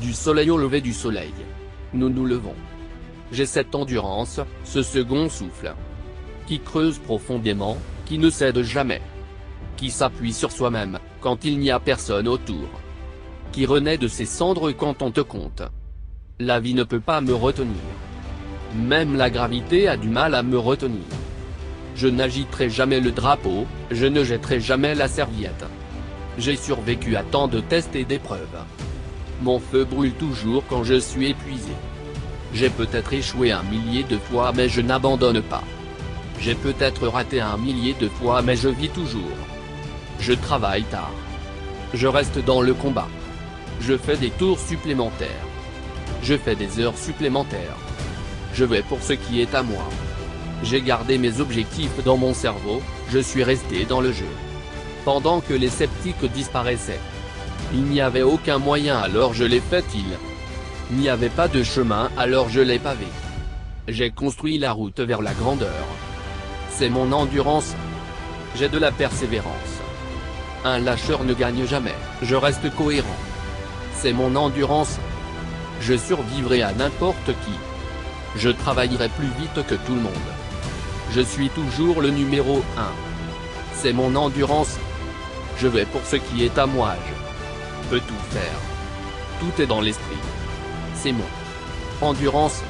Du soleil au lever du soleil. Nous nous levons. J'ai cette endurance, ce second souffle. Qui creuse profondément, qui ne cède jamais. Qui s'appuie sur soi-même, quand il n'y a personne autour. Qui renaît de ses cendres quand on te compte. La vie ne peut pas me retenir. Même la gravité a du mal à me retenir. Je n'agiterai jamais le drapeau, je ne jetterai jamais la serviette. J'ai survécu à tant de tests et d'épreuves. Mon feu brûle toujours quand je suis épuisé. J'ai peut-être échoué 1 millier de fois mais je n'abandonne pas. J'ai peut-être raté 1 millier de fois mais je vis toujours. Je travaille tard. Je reste dans le combat. Je fais des tours supplémentaires. Je fais des heures supplémentaires. Je vais pour ce qui est à moi. J'ai gardé mes objectifs dans mon cerveau, je suis resté dans le jeu. Pendant que les sceptiques disparaissaient. Il n'y avait aucun moyen alors je l'ai fait. Il n'y avait pas de chemin alors je l'ai pavé. J'ai construit la route vers la grandeur. C'est mon endurance. J'ai de la persévérance. Un lâcheur ne gagne jamais, je reste cohérent. C'est mon endurance. Je survivrai à n'importe qui. Je travaillerai plus vite que tout le monde. Je suis toujours le numéro 1. C'est mon endurance. Je vais pour ce qui est à moi. Je peux tout faire. Tout est dans l'esprit. C'est mon endurance.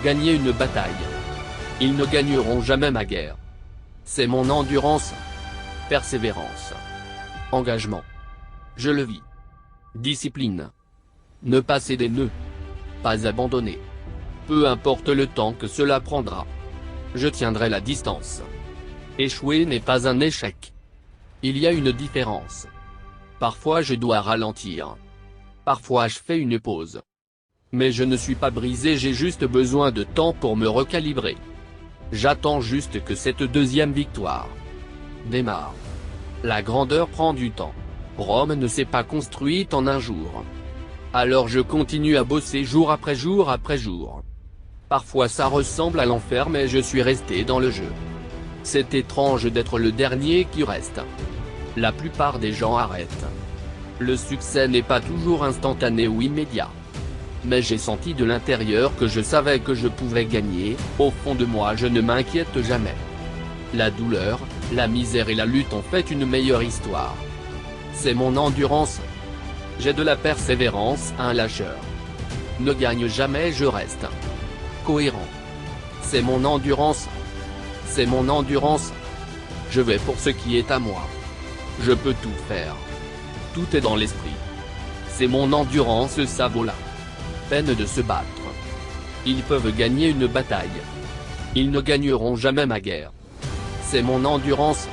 Gagner une bataille. Ils ne gagneront jamais ma guerre. C'est mon endurance. Persévérance. Engagement. Je le vis. Discipline. Ne pas céder, ne pas abandonner. Peu importe le temps que cela prendra. Je tiendrai la distance. Échouer n'est pas un échec. Il y a une différence. Parfois je dois ralentir. Parfois je fais une pause. Mais je ne suis pas brisé, j'ai juste besoin de temps pour me recalibrer. J'attends juste que cette deuxième victoire démarre. La grandeur prend du temps. Rome ne s'est pas construite en un jour. Alors je continue à bosser jour après jour après jour. Parfois ça ressemble à l'enfer mais je suis resté dans le jeu. C'est étrange d'être le dernier qui reste. La plupart des gens arrêtent. Le succès n'est pas toujours instantané ou immédiat. Mais j'ai senti de l'intérieur que je savais que je pouvais gagner, au fond de moi je ne m'inquiète jamais. La douleur, la misère et la lutte ont fait une meilleure histoire. C'est mon endurance. J'ai de la persévérance, un lâcheur ne gagne jamais, je reste cohérent. C'est mon endurance. C'est mon endurance. Je vais pour ce qui est à moi. Je peux tout faire. Tout est dans l'esprit. C'est mon endurance, ça vaut la peine de se battre. Ils peuvent gagner une bataille. Ils ne gagneront jamais ma guerre. C'est mon endurance.